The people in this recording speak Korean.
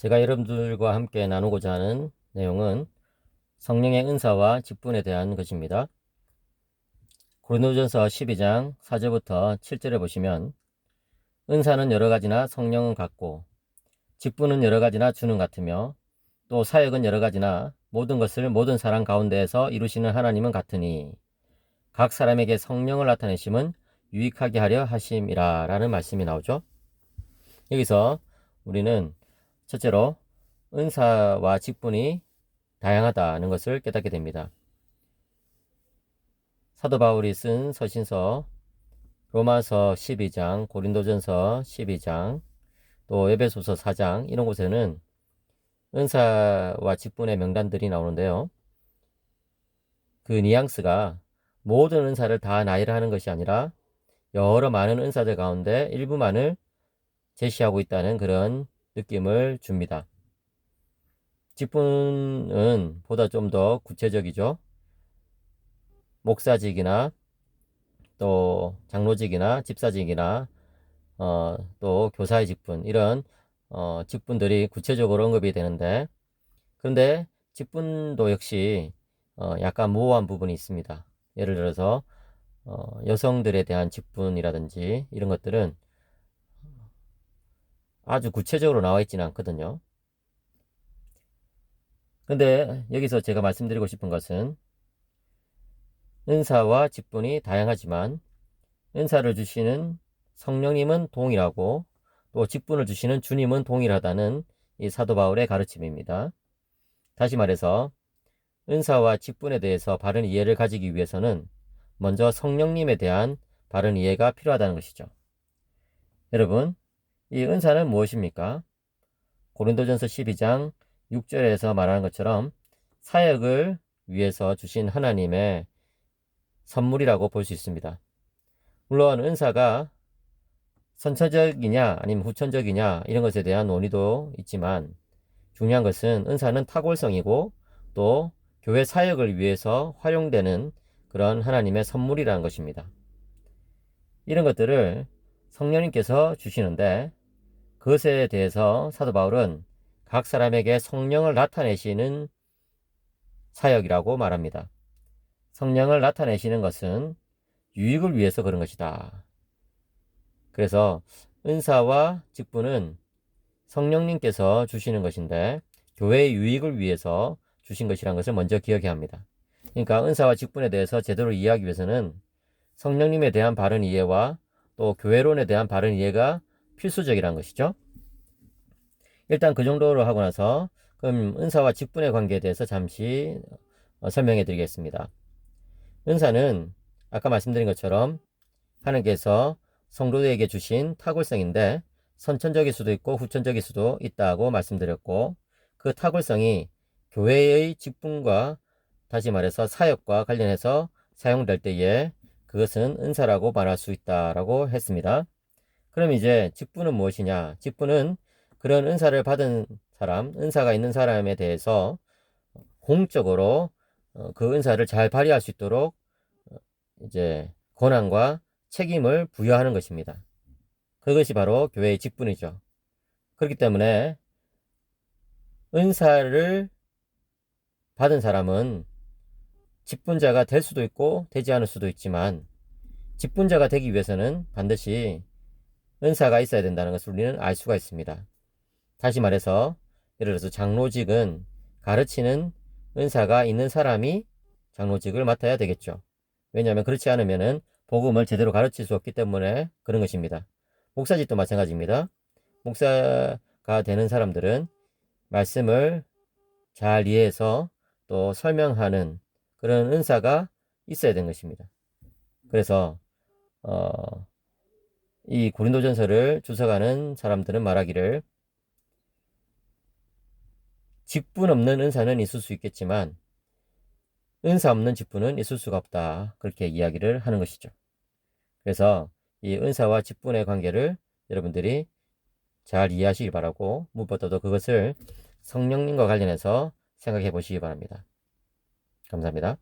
제가 여러분들과 함께 나누고자 하는 내용은 성령의 은사와 직분에 대한 것입니다. 고린도전서 12장 4절부터 7절에 보시면 은사는 여러 가지나 성령은 같고 직분은 여러 가지나 주는 같으며 또 사역은 여러 가지나 모든 것을 모든 사람 가운데에서 이루시는 하나님은 같으니 각 사람에게 성령을 나타내심은 유익하게 하려 하심이라 라는 말씀이 나오죠. 여기서 우리는 첫째로 은사와 직분이 다양하다는 것을 깨닫게 됩니다. 사도 바울이 쓴 서신서 로마서 12장, 고린도전서 12장, 또 에베소서 4장 이런 곳에는 은사와 직분의 명단들이 나오는데요. 그 뉘앙스가 모든 은사를 다 나열을 하는 것이 아니라 여러 많은 은사들 가운데 일부만을 제시하고 있다는 그런 느낌을 줍니다. 직분은 보다 좀 더 구체적이죠. 목사직이나 또 장로직이나 집사직이나 또 교사의 직분 이런 직분들이 구체적으로 언급이 되는데, 그런데 직분도 역시 약간 모호한 부분이 있습니다. 예를 들어서 여성들에 대한 직분이라든지 이런 것들은 아주 구체적으로 나와 있지는 않거든요. 근데 여기서 제가 말씀드리고 싶은 것은 은사와 직분이 다양하지만 은사를 주시는 성령님은 동일하고 또 직분을 주시는 주님은 동일하다는 이 사도 바울의 가르침입니다. 다시 말해서 은사와 직분에 대해서 바른 이해를 가지기 위해서는 먼저 성령님에 대한 바른 이해가 필요하다는 것이죠. 여러분, 이 은사는 무엇입니까? 고린도전서 12장 6절에서 말하는 것처럼 사역을 위해서 주신 하나님의 선물이라고 볼 수 있습니다. 물론 은사가 선천적이냐 아니면 후천적이냐 이런 것에 대한 논의도 있지만 중요한 것은 은사는 탁월성이고 또 교회 사역을 위해서 활용되는 그런 하나님의 선물이라는 것입니다. 이런 것들을 성령님께서 주시는데 그것에 대해서 사도 바울은 각 사람에게 성령을 나타내시는 사역이라고 말합니다. 성령을 나타내시는 것은 유익을 위해서 그런 것이다. 그래서 은사와 직분은 성령님께서 주시는 것인데 교회의 유익을 위해서 주신 것이라는 것을 먼저 기억해야 합니다. 그러니까 은사와 직분에 대해서 제대로 이해하기 위해서는 성령님에 대한 바른 이해와 또 교회론에 대한 바른 이해가 필수적이라는 것이죠. 일단 그 정도로 하고 나서 그럼 은사와 직분의 관계에 대해서 잠시 설명해 드리겠습니다. 은사는 아까 말씀드린 것처럼 하나님께서 성도에게 주신 탁월성인데 선천적일 수도 있고 후천적일 수도 있다고 말씀드렸고, 그 탁월성이 교회의 직분과 다시 말해서 사역과 관련해서 사용될 때에 그것은 은사라고 말할 수 있다라고 했습니다. 그럼 이제 직분은 무엇이냐? 직분은 그런 은사를 받은 사람, 은사가 있는 사람에 대해서 공적으로 그 은사를 잘 발휘할 수 있도록 이제 권한과 책임을 부여하는 것입니다. 그것이 바로 교회의 직분이죠. 그렇기 때문에 은사를 받은 사람은 직분자가 될 수도 있고 되지 않을 수도 있지만 직분자가 되기 위해서는 반드시 은사가 있어야 된다는 것을 우리는 알 수가 있습니다. 다시 말해서 예를 들어서 장로직은 가르치는 은사가 있는 사람이 장로직을 맡아야 되겠죠. 왜냐하면 그렇지 않으면 복음을 제대로 가르칠 수 없기 때문에 그런 것입니다. 목사직도 마찬가지입니다. 목사가 되는 사람들은 말씀을 잘 이해해서 또 설명하는 그런 은사가 있어야 되는 것입니다. 그래서 이 고린도전서를 주석하는 사람들은 말하기를 직분 없는 은사는 있을 수 있겠지만 은사 없는 직분은 있을 수가 없다, 그렇게 이야기를 하는 것이죠. 그래서 이 은사와 직분의 관계를 여러분들이 잘 이해하시기 바라고, 무엇보다도 그것을 성령님과 관련해서 생각해 보시기 바랍니다. 감사합니다.